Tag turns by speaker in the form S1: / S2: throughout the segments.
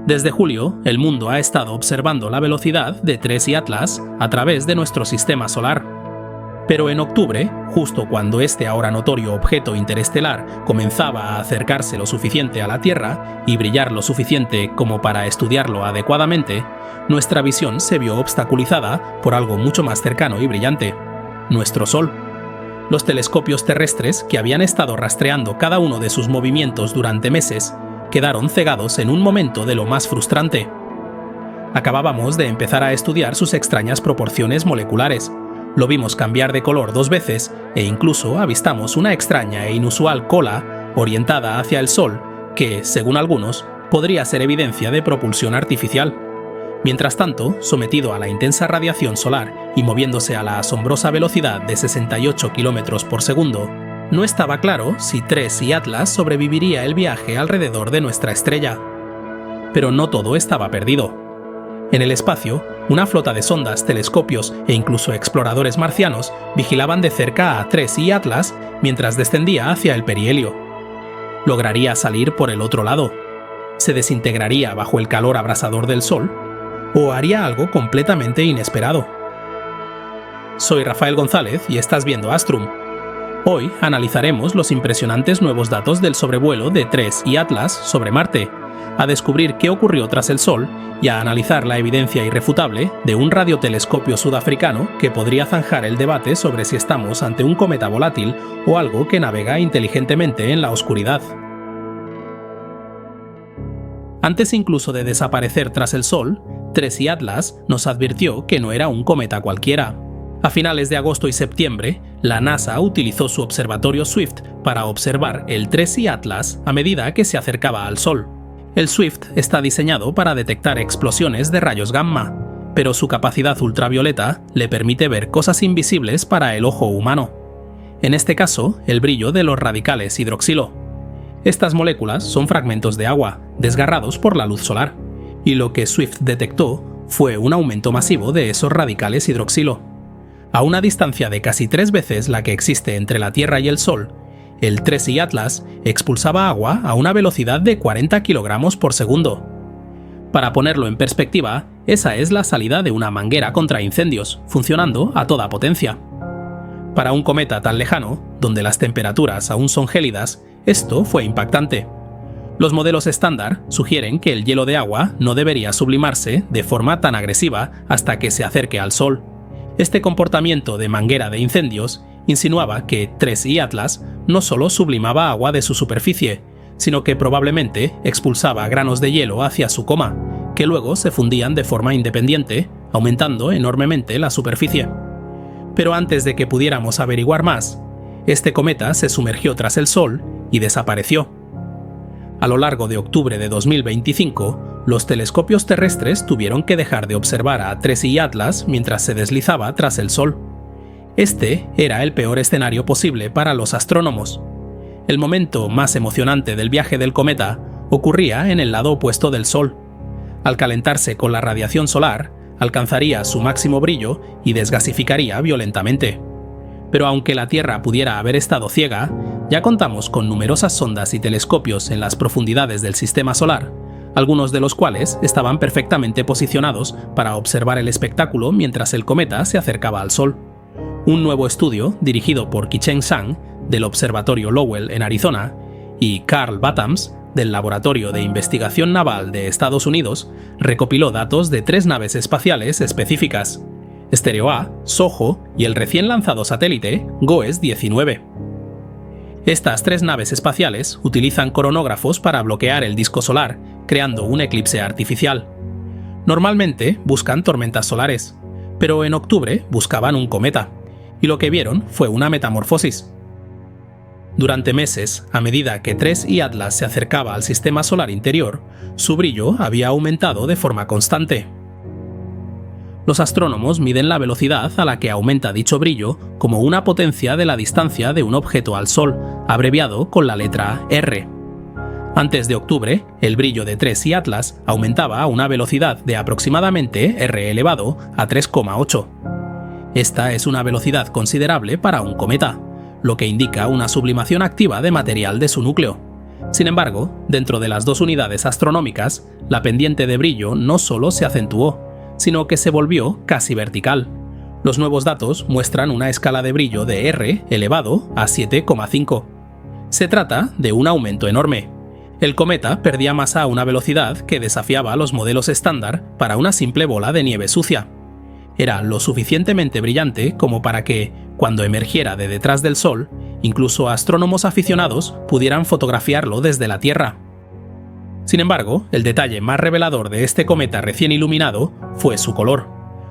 S1: Desde julio, el mundo ha estado observando la velocidad de TRES y Atlas a través de nuestro sistema solar. Pero en octubre, justo cuando este ahora notorio objeto interestelar comenzaba a acercarse lo suficiente a la Tierra y brillar lo suficiente como para estudiarlo adecuadamente, nuestra visión se vio obstaculizada por algo mucho más cercano y brillante: nuestro Sol. Los telescopios terrestres, que habían estado rastreando cada uno de sus movimientos durante meses, quedaron cegados en un momento de lo más frustrante. Acabábamos de empezar a estudiar sus extrañas proporciones moleculares. Lo vimos cambiar de color 2 veces e incluso avistamos una extraña e inusual cola orientada hacia el Sol que, según algunos, podría ser evidencia de propulsión artificial. Mientras tanto, sometido a la intensa radiación solar y moviéndose a la asombrosa velocidad de 68 km por segundo, no estaba claro si TRES y Atlas sobreviviría el viaje alrededor de nuestra estrella. Pero no todo estaba perdido. En el espacio, una flota de sondas, telescopios e incluso exploradores marcianos vigilaban de cerca a TRES y Atlas mientras descendía hacia el perihelio. ¿Lograría salir por el otro lado? ¿Se desintegraría bajo el calor abrasador del Sol? ¿O haría algo completamente inesperado? Soy Rafael González y estás viendo Astrum. Hoy analizaremos los impresionantes nuevos datos del sobrevuelo de TRES y Atlas sobre Marte, a descubrir qué ocurrió tras el Sol y a analizar la evidencia irrefutable de un radiotelescopio sudafricano que podría zanjar el debate sobre si estamos ante un cometa volátil o algo que navega inteligentemente en la oscuridad. Antes incluso de desaparecer tras el Sol, TRES y Atlas nos advirtió que no era un cometa cualquiera. A finales de agosto y septiembre, la NASA utilizó su observatorio Swift para observar el TRES y Atlas a medida que se acercaba al Sol. El Swift está diseñado para detectar explosiones de rayos gamma, pero su capacidad ultravioleta le permite ver cosas invisibles para el ojo humano. En este caso, el brillo de los radicales hidroxilo. Estas moléculas son fragmentos de agua, desgarrados por la luz solar, y lo que Swift detectó fue un aumento masivo de esos radicales hidroxilo. A una distancia de casi 3 veces la que existe entre la Tierra y el Sol, el TRES y Atlas expulsaba agua a una velocidad de 40 kg por segundo. Para ponerlo en perspectiva, esa es la salida de una manguera contra incendios, funcionando a toda potencia. Para un cometa tan lejano, donde las temperaturas aún son gélidas, esto fue impactante. Los modelos estándar sugieren que el hielo de agua no debería sublimarse de forma tan agresiva hasta que se acerque al Sol. Este comportamiento de manguera de incendios insinuaba que TRES y Atlas no solo sublimaba agua de su superficie, sino que probablemente expulsaba granos de hielo hacia su coma, que luego se fundían de forma independiente, aumentando enormemente la superficie. Pero antes de que pudiéramos averiguar más, este cometa se sumergió tras el Sol y desapareció. A lo largo de octubre de 2025, los telescopios terrestres tuvieron que dejar de observar a TRES y Atlas mientras se deslizaba tras el Sol. Este era el peor escenario posible para los astrónomos. El momento más emocionante del viaje del cometa ocurría en el lado opuesto del Sol. Al calentarse con la radiación solar, alcanzaría su máximo brillo y desgasificaría violentamente. Pero aunque la Tierra pudiera haber estado ciega, ya contamos con numerosas sondas y telescopios en las profundidades del sistema solar, algunos de los cuales estaban perfectamente posicionados para observar el espectáculo mientras el cometa se acercaba al Sol. Un nuevo estudio, dirigido por Qicheng Zhang, del Observatorio Lowell en Arizona, y Carl Battams, del Laboratorio de Investigación Naval de Estados Unidos, recopiló datos de 3 naves espaciales específicas: Stereo A, SOHO y el recién lanzado satélite GOES-19. Estas 3 naves espaciales utilizan coronógrafos para bloquear el disco solar, creando un eclipse artificial. Normalmente buscan tormentas solares, pero en octubre buscaban un cometa, y lo que vieron fue una metamorfosis. Durante meses, a medida que TRES y Atlas se acercaba al sistema solar interior, su brillo había aumentado de forma constante. Los astrónomos miden la velocidad a la que aumenta dicho brillo como una potencia de la distancia de un objeto al Sol, abreviado con la letra R. Antes de octubre, el brillo de TRES y Atlas aumentaba a una velocidad de aproximadamente R elevado a 3,8. Esta es una velocidad considerable para un cometa, lo que indica una sublimación activa de material de su núcleo. Sin embargo, dentro de las 2 unidades astronómicas, la pendiente de brillo no solo se acentuó, sino que se volvió casi vertical. Los nuevos datos muestran una escala de brillo de R elevado a 7,5. Se trata de un aumento enorme. El cometa perdía masa a una velocidad que desafiaba los modelos estándar para una simple bola de nieve sucia. Era lo suficientemente brillante como para que, cuando emergiera de detrás del Sol, incluso astrónomos aficionados pudieran fotografiarlo desde la Tierra. Sin embargo, el detalle más revelador de este cometa recién iluminado fue su color.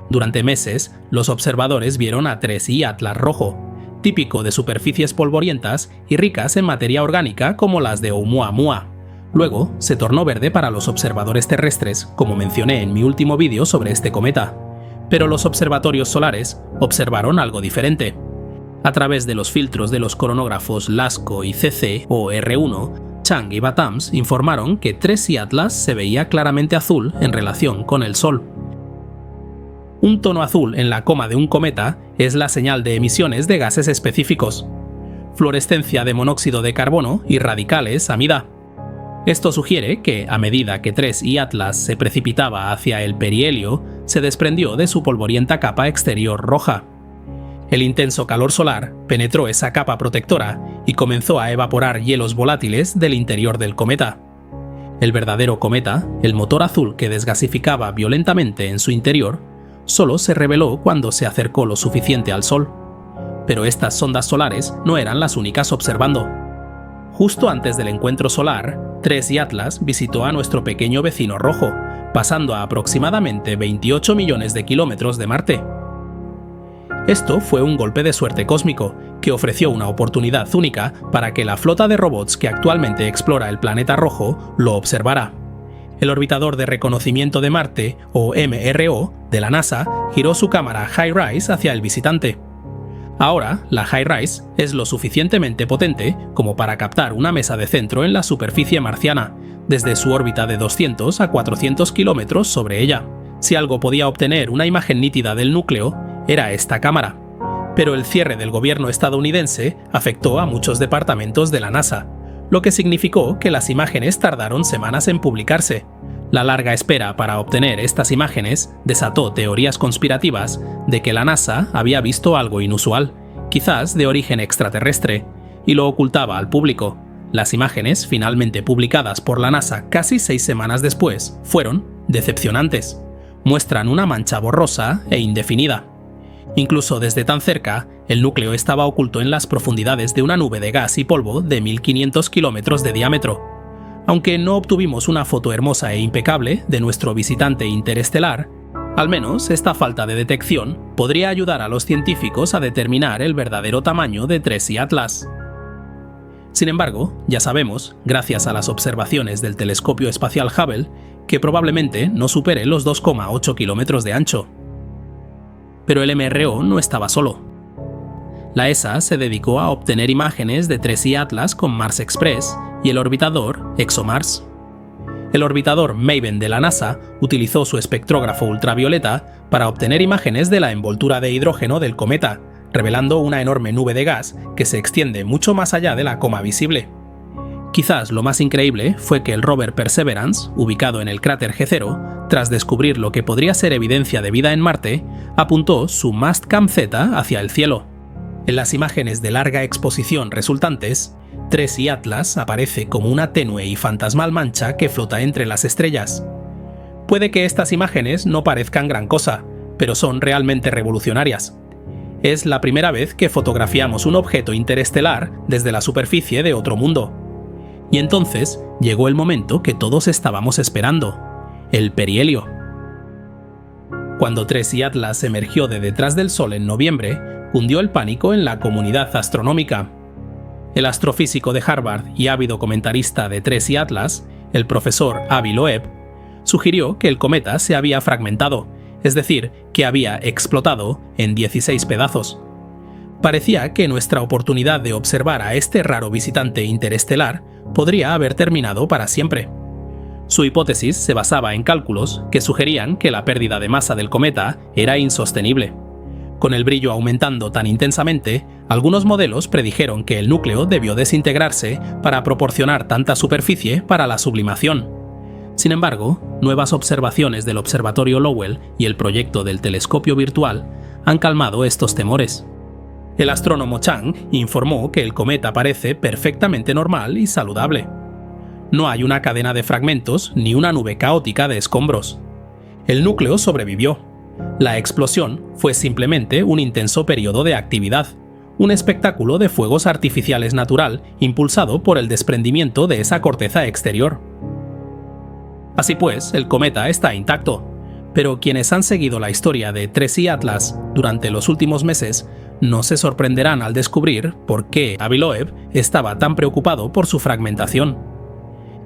S1: Durante meses, los observadores vieron a 3I Atlas rojo, típico de superficies polvorientas y ricas en materia orgánica como las de Oumuamua. Luego, se tornó verde para los observadores terrestres, como mencioné en mi último vídeo sobre este cometa. Pero los observatorios solares observaron algo diferente. A través de los filtros de los cronógrafos LASCO y CC o R1, Chang y Batams informaron que 3I Atlas se veía claramente azul en relación con el Sol. Un tono azul en la coma de un cometa es la señal de emisiones de gases específicos, fluorescencia de monóxido de carbono y radicales amida. Esto sugiere que, a medida que 3I Atlas se precipitaba hacia el perihelio, se desprendió de su polvorienta capa exterior roja. El intenso calor solar penetró esa capa protectora y comenzó a evaporar hielos volátiles del interior del cometa. El verdadero cometa, el motor azul que desgasificaba violentamente en su interior, solo se reveló cuando se acercó lo suficiente al Sol. Pero estas sondas solares no eran las únicas observando. Justo antes del encuentro solar, 3I Atlas visitó a nuestro pequeño vecino rojo, pasando a aproximadamente 28 millones de kilómetros de Marte. Esto fue un golpe de suerte cósmico, que ofreció una oportunidad única para que la flota de robots que actualmente explora el planeta rojo lo observara. El orbitador de reconocimiento de Marte, o MRO, de la NASA, giró su cámara HiRISE hacia el visitante. Ahora, la HiRISE es lo suficientemente potente como para captar una mesa de centro en la superficie marciana, desde su órbita de 200 a 400 kilómetros sobre ella. Si algo podía obtener una imagen nítida del núcleo, era esta cámara. Pero el cierre del gobierno estadounidense afectó a muchos departamentos de la NASA, lo que significó que las imágenes tardaron semanas en publicarse. La larga espera para obtener estas imágenes desató teorías conspirativas de que la NASA había visto algo inusual, quizás de origen extraterrestre, y lo ocultaba al público. Las imágenes, finalmente publicadas por la NASA casi 6 semanas después, fueron decepcionantes. Muestran una mancha borrosa e indefinida. Incluso desde tan cerca, el núcleo estaba oculto en las profundidades de una nube de gas y polvo de 1500 kilómetros de diámetro. Aunque no obtuvimos una foto hermosa e impecable de nuestro visitante interestelar, al menos esta falta de detección podría ayudar a los científicos a determinar el verdadero tamaño de 3I Atlas. Sin embargo, ya sabemos, gracias a las observaciones del telescopio espacial Hubble, que probablemente no supere los 2,8 kilómetros de ancho. Pero el MRO no estaba solo. La ESA se dedicó a obtener imágenes de 3I Atlas con Mars Express y el orbitador ExoMars. El orbitador MAVEN de la NASA utilizó su espectrógrafo ultravioleta para obtener imágenes de la envoltura de hidrógeno del cometa, revelando una enorme nube de gas que se extiende mucho más allá de la coma visible. Quizás lo más increíble fue que el rover Perseverance, ubicado en el cráter G0, tras descubrir lo que podría ser evidencia de vida en Marte, apuntó su Mastcam Z hacia el cielo. En las imágenes de larga exposición resultantes, 3I Atlas aparece como una tenue y fantasmal mancha que flota entre las estrellas. Puede que estas imágenes no parezcan gran cosa, pero son realmente revolucionarias. Es la primera vez que fotografiamos un objeto interestelar desde la superficie de otro mundo. Y entonces llegó el momento que todos estábamos esperando: el perihelio. Cuando 3I Atlas emergió de detrás del Sol en noviembre, cundió el pánico en la comunidad astronómica. El astrofísico de Harvard y ávido comentarista de 3I Atlas, el profesor Avi Loeb, sugirió que el cometa se había fragmentado, es decir, que había explotado en 16 pedazos. Parecía que nuestra oportunidad de observar a este raro visitante interestelar podría haber terminado para siempre. Su hipótesis se basaba en cálculos que sugerían que la pérdida de masa del cometa era insostenible. Con el brillo aumentando tan intensamente, algunos modelos predijeron que el núcleo debió desintegrarse para proporcionar tanta superficie para la sublimación. Sin embargo, nuevas observaciones del Observatorio Lowell y el proyecto del telescopio virtual han calmado estos temores. El astrónomo Chang informó que el cometa parece perfectamente normal y saludable. No hay una cadena de fragmentos ni una nube caótica de escombros. El núcleo sobrevivió. La explosión fue simplemente un intenso periodo de actividad, un espectáculo de fuegos artificiales natural impulsado por el desprendimiento de esa corteza exterior. Así pues, el cometa está intacto, pero quienes han seguido la historia de TRES y Atlas durante los últimos meses no se sorprenderán al descubrir por qué Avi Loeb estaba tan preocupado por su fragmentación.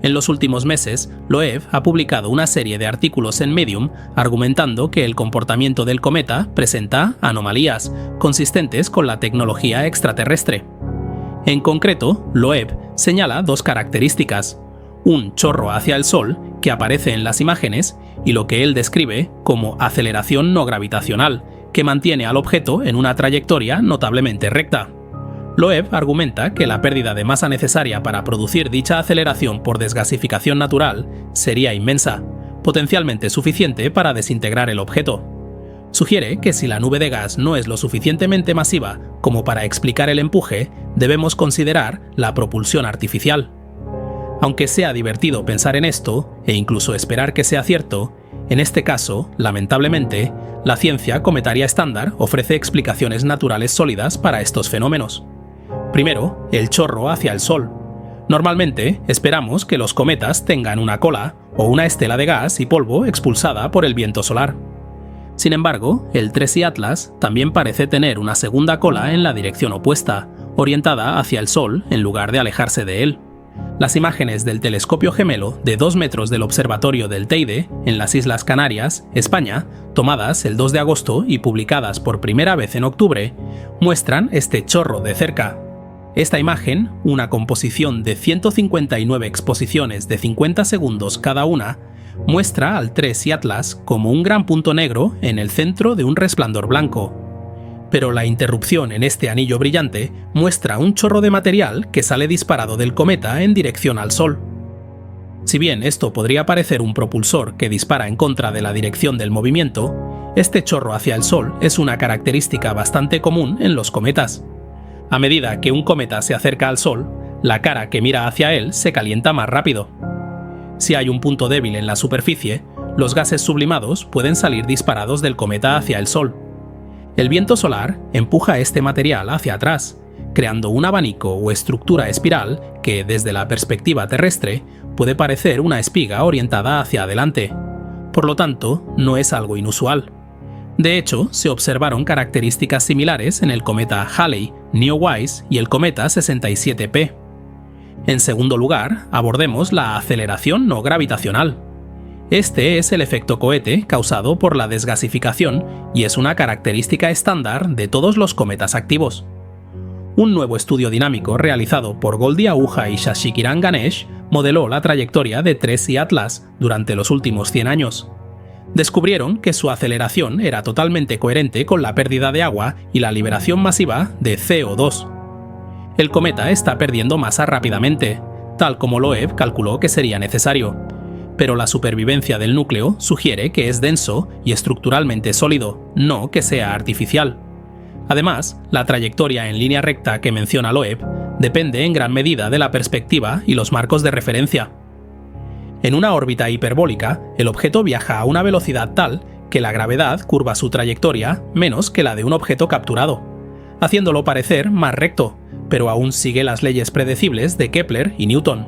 S1: En los últimos meses, Loeb ha publicado una serie de artículos en Medium argumentando que el comportamiento del cometa presenta anomalías consistentes con la tecnología extraterrestre. En concreto, Loeb señala dos características: un chorro hacia el Sol, que aparece en las imágenes, y lo que él describe como aceleración no gravitacional, que mantiene al objeto en una trayectoria notablemente recta. Loeb argumenta que la pérdida de masa necesaria para producir dicha aceleración por desgasificación natural sería inmensa, potencialmente suficiente para desintegrar el objeto. Sugiere que si la nube de gas no es lo suficientemente masiva como para explicar el empuje, debemos considerar la propulsión artificial. Aunque sea divertido pensar en esto, e incluso esperar que sea cierto, en este caso, lamentablemente, la ciencia cometaria estándar ofrece explicaciones naturales sólidas para estos fenómenos. Primero, el chorro hacia el Sol. Normalmente, esperamos que los cometas tengan una cola o una estela de gas y polvo expulsada por el viento solar. Sin embargo, el TRES y Atlas también parece tener una segunda cola en la dirección opuesta, orientada hacia el Sol en lugar de alejarse de él. Las imágenes del telescopio gemelo de 2 metros del observatorio del Teide, en las Islas Canarias, España, tomadas el 2 de agosto y publicadas por primera vez en octubre, muestran este chorro de cerca. Esta imagen, una composición de 159 exposiciones de 50 segundos cada una, muestra al TRES y Atlas como un gran punto negro en el centro de un resplandor blanco. Pero la interrupción en este anillo brillante muestra un chorro de material que sale disparado del cometa en dirección al Sol. Si bien esto podría parecer un propulsor que dispara en contra de la dirección del movimiento, este chorro hacia el Sol es una característica bastante común en los cometas. A medida que un cometa se acerca al Sol, la cara que mira hacia él se calienta más rápido. Si hay un punto débil en la superficie, los gases sublimados pueden salir disparados del cometa hacia el Sol. El viento solar empuja este material hacia atrás, creando un abanico o estructura espiral que, desde la perspectiva terrestre, puede parecer una espiga orientada hacia adelante. Por lo tanto, no es algo inusual. De hecho, se observaron características similares en el cometa Halley, Neowise y el cometa 67P. En segundo lugar, abordemos la aceleración no gravitacional. Este es el efecto cohete causado por la desgasificación y es una característica estándar de todos los cometas activos. Un nuevo estudio dinámico realizado por Goldi Ahuja y Shashi Kiran Ganesh modeló la trayectoria de TRES y Atlas durante los últimos 100 años. Descubrieron que su aceleración era totalmente coherente con la pérdida de agua y la liberación masiva de CO2. El cometa está perdiendo masa rápidamente, tal como Loeb calculó que sería necesario, pero la supervivencia del núcleo sugiere que es denso y estructuralmente sólido, no que sea artificial. Además, la trayectoria en línea recta que menciona Loeb depende en gran medida de la perspectiva y los marcos de referencia. En una órbita hiperbólica, el objeto viaja a una velocidad tal que la gravedad curva su trayectoria menos que la de un objeto capturado, haciéndolo parecer más recto, pero aún sigue las leyes predecibles de Kepler y Newton.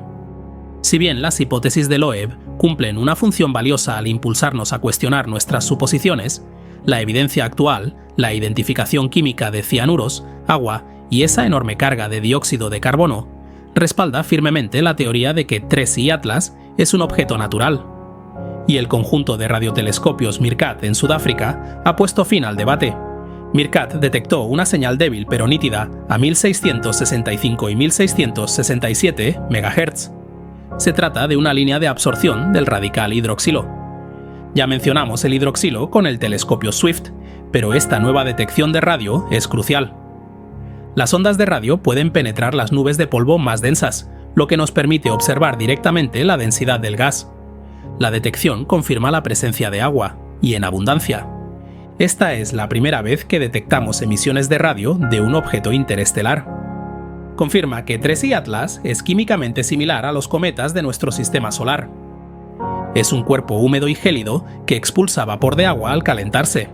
S1: Si bien las hipótesis de Loeb cumplen una función valiosa al impulsarnos a cuestionar nuestras suposiciones, la evidencia actual, la identificación química de cianuros, agua y esa enorme carga de dióxido de carbono, respalda firmemente la teoría de que TRES y Atlas es un objeto natural. Y el conjunto de radiotelescopios Meerkat en Sudáfrica ha puesto fin al debate. Meerkat detectó una señal débil pero nítida a 1665 y 1667 MHz. Se trata de una línea de absorción del radical hidroxilo. Ya mencionamos el hidroxilo con el telescopio Swift, pero esta nueva detección de radio es crucial. Las ondas de radio pueden penetrar las nubes de polvo más densas, lo que nos permite observar directamente la densidad del gas. la detección confirma la presencia de agua, y en abundancia. Esta es la primera vez que detectamos emisiones de radio de un objeto interestelar. Confirma que 3I Atlas es químicamente similar a los cometas de nuestro sistema solar. Es un cuerpo húmedo y gélido que expulsa vapor de agua al calentarse.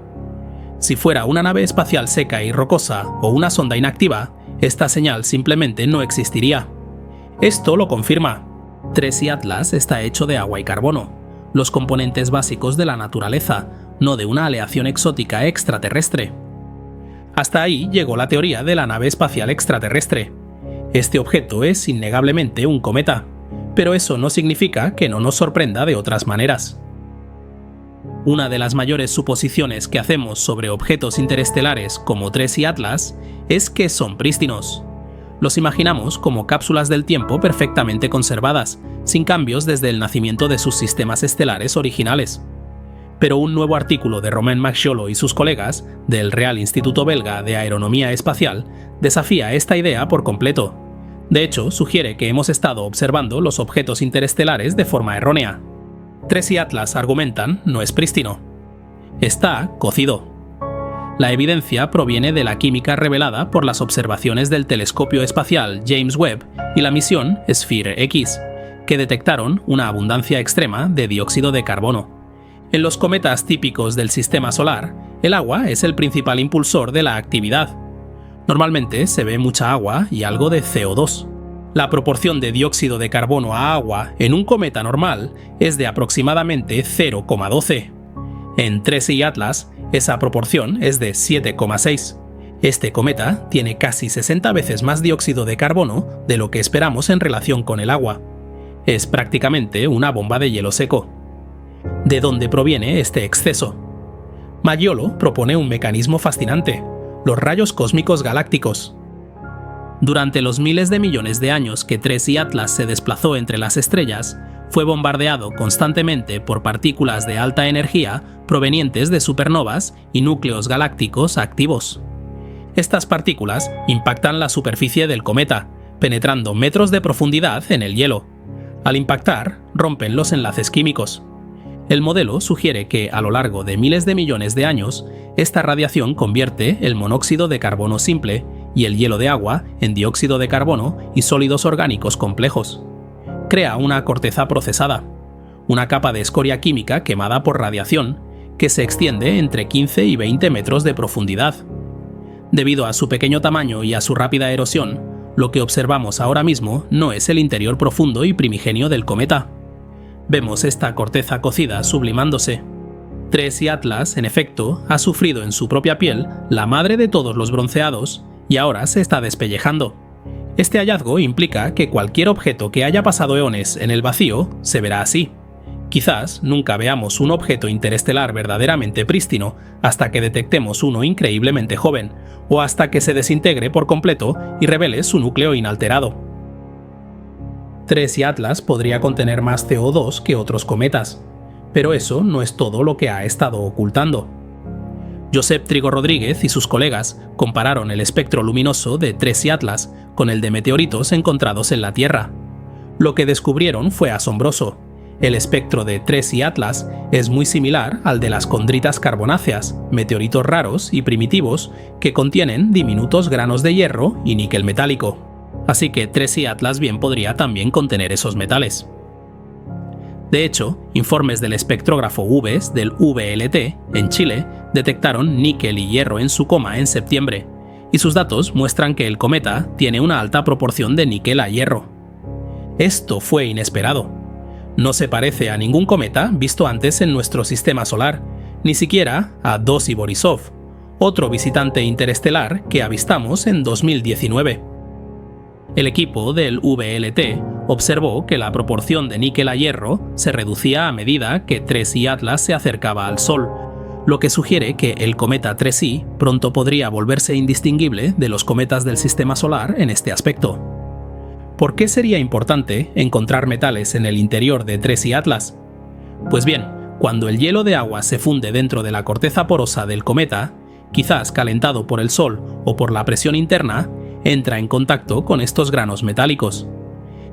S1: Si fuera una nave espacial seca y rocosa o una sonda inactiva, esta señal simplemente no existiría. Esto lo confirma. 3I Atlas está hecho de agua y carbono, los componentes básicos de la naturaleza, no de una aleación exótica extraterrestre. Hasta ahí llegó la teoría de la nave espacial extraterrestre. Este objeto es innegablemente un cometa, pero eso no significa que no nos sorprenda de otras maneras. Una de las mayores suposiciones que hacemos sobre objetos interestelares como 3I Atlas es que son prístinos. Los imaginamos como cápsulas del tiempo perfectamente conservadas, sin cambios desde el nacimiento de sus sistemas estelares originales. Pero un nuevo artículo de Romain Maxiolo y sus colegas, del Real Instituto Belga de Aeronomía Espacial, desafía esta idea por completo. De hecho, sugiere que hemos estado observando los objetos interestelares de forma errónea. 3I Atlas, argumentan, no es prístino. Está cocido. La evidencia proviene de la química revelada por las observaciones del telescopio espacial James Webb y la misión Sphere-X, que detectaron una abundancia extrema de dióxido de carbono. En los cometas típicos del sistema solar, el agua es el principal impulsor de la actividad. Normalmente se ve mucha agua y algo de CO2. La proporción de dióxido de carbono a agua en un cometa normal es de aproximadamente 0,12. En 3I Atlas, esa proporción es de 7,6. Este cometa tiene casi 60 veces más dióxido de carbono de lo que esperamos en relación con el agua. Es prácticamente una bomba de hielo seco. ¿De dónde proviene este exceso? Maxiolo propone un mecanismo fascinante: los rayos cósmicos galácticos. Durante los miles de millones de años que 3I Atlas se desplazó entre las estrellas, fue bombardeado constantemente por partículas de alta energía provenientes de supernovas y núcleos galácticos activos. Estas partículas impactan la superficie del cometa, penetrando metros de profundidad en el hielo. Al impactar, rompen los enlaces químicos. El modelo sugiere que, a lo largo de miles de millones de años, esta radiación convierte el monóxido de carbono simple y el hielo de agua en dióxido de carbono y sólidos orgánicos complejos. Crea una corteza procesada, una capa de escoria química quemada por radiación, que se extiende entre 15 y 20 metros de profundidad. Debido a su pequeño tamaño y a su rápida erosión, lo que observamos ahora mismo no es el interior profundo y primigenio del cometa. Vemos esta corteza cocida sublimándose. 3I Atlas, en efecto, ha sufrido en su propia piel la madre de todos los bronceados y ahora se está despellejando. Este hallazgo implica que cualquier objeto que haya pasado eones en el vacío se verá así. Quizás nunca veamos un objeto interestelar verdaderamente prístino hasta que detectemos uno increíblemente joven, o hasta que se desintegre por completo y revele su núcleo inalterado. 3I Atlas podría contener más CO2 que otros cometas, pero eso no es todo lo que ha estado ocultando. Josep Trigo Rodríguez y sus colegas compararon el espectro luminoso de 3I Atlas con el de meteoritos encontrados en la Tierra. Lo que descubrieron fue asombroso. El espectro de 3I Atlas es muy similar al de las condritas carbonáceas, meteoritos raros y primitivos que contienen diminutos granos de hierro y níquel metálico. Así que 3I Atlas bien podría también contener esos metales. De hecho, informes del espectrógrafo UVES del VLT en Chile detectaron níquel y hierro en su coma en septiembre, y sus datos muestran que el cometa tiene una alta proporción de níquel a hierro. Esto fue inesperado. No se parece a ningún cometa visto antes en nuestro sistema solar, ni siquiera a 2I Borisov, otro visitante interestelar que avistamos en 2019. El equipo del VLT observó que la proporción de níquel a hierro se reducía a medida que 3I Atlas se acercaba al Sol, lo que sugiere que el cometa 3I pronto podría volverse indistinguible de los cometas del sistema solar en este aspecto. ¿Por qué sería importante encontrar metales en el interior de 3I Atlas? Pues bien, cuando el hielo de agua se funde dentro de la corteza porosa del cometa, quizás calentado por el Sol o por la presión interna, entra en contacto con estos granos metálicos.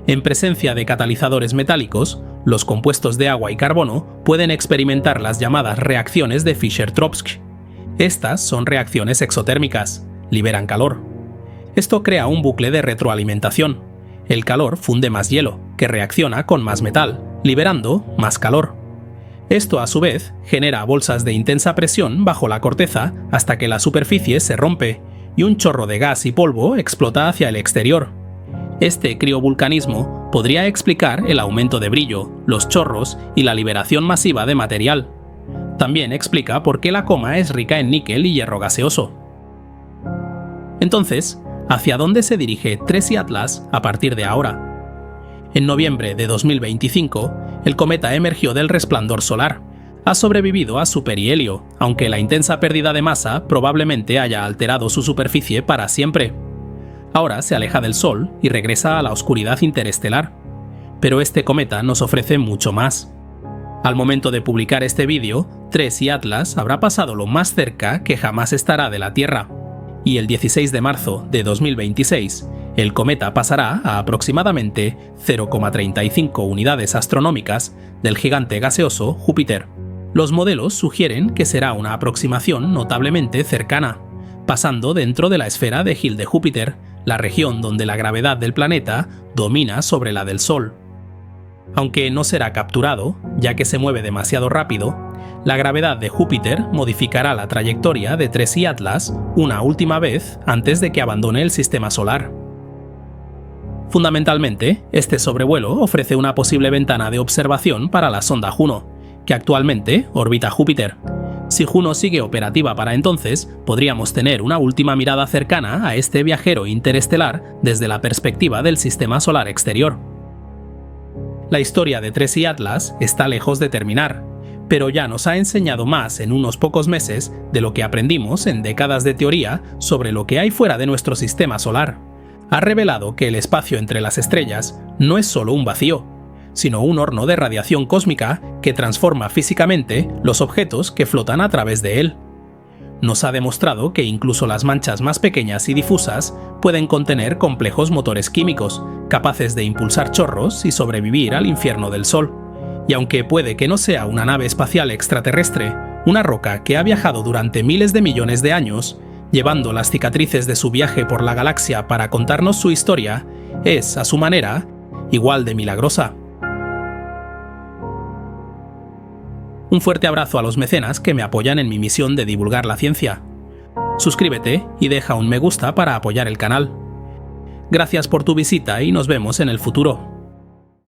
S1: En presencia de catalizadores metálicos, los compuestos de agua y carbono pueden experimentar las llamadas reacciones de Fischer-Tropsch. Estas son reacciones exotérmicas, liberan calor. Esto crea un bucle de retroalimentación. El calor funde más hielo, que reacciona con más metal, liberando más calor. Esto a su vez genera bolsas de intensa presión bajo la corteza hasta que la superficie se rompe y un chorro de gas y polvo explota hacia el exterior. Este criovulcanismo podría explicar el aumento de brillo, los chorros y la liberación masiva de material. También explica por qué la coma es rica en níquel y hierro gaseoso. Entonces, ¿hacia dónde se dirige Tracy Atlas a partir de ahora? En noviembre de 2025, el cometa emergió del resplandor solar. Ha sobrevivido a su perihelio, aunque la intensa pérdida de masa probablemente haya alterado su superficie para siempre. Ahora se aleja del Sol y regresa a la oscuridad interestelar. Pero este cometa nos ofrece mucho más. Al momento de publicar este vídeo, Tracy Atlas habrá pasado lo más cerca que jamás estará de la Tierra. Y el 16 de marzo de 2026, el cometa pasará a aproximadamente 0,35 unidades astronómicas del gigante gaseoso Júpiter. Los modelos sugieren que será una aproximación notablemente cercana, pasando dentro de la esfera de Hilde Júpiter, la región donde la gravedad del planeta domina sobre la del Sol. Aunque no será capturado, ya que se mueve demasiado rápido, la gravedad de Júpiter modificará la trayectoria de Tracy Atlas una última vez antes de que abandone el sistema solar. Fundamentalmente, este sobrevuelo ofrece una posible ventana de observación para la sonda Juno, que actualmente orbita Júpiter. Si Juno sigue operativa para entonces, podríamos tener una última mirada cercana a este viajero interestelar desde la perspectiva del sistema solar exterior. La historia de Tracy Atlas está lejos de terminar, pero ya nos ha enseñado más en unos pocos meses de lo que aprendimos en décadas de teoría sobre lo que hay fuera de nuestro sistema solar. Ha revelado que el espacio entre las estrellas no es solo un vacío, sino un horno de radiación cósmica que transforma físicamente los objetos que flotan a través de él. Nos ha demostrado que incluso las manchas más pequeñas y difusas pueden contener complejos motores químicos, capaces de impulsar chorros y sobrevivir al infierno del Sol. Y aunque puede que no sea una nave espacial extraterrestre, una roca que ha viajado durante miles de millones de años, llevando las cicatrices de su viaje por la galaxia para contarnos su historia, es, a su manera, igual de milagrosa. Un fuerte abrazo a los mecenas que me apoyan en mi misión de divulgar la ciencia. Suscríbete y deja un me gusta para apoyar el canal. Gracias por tu visita y nos vemos en el futuro.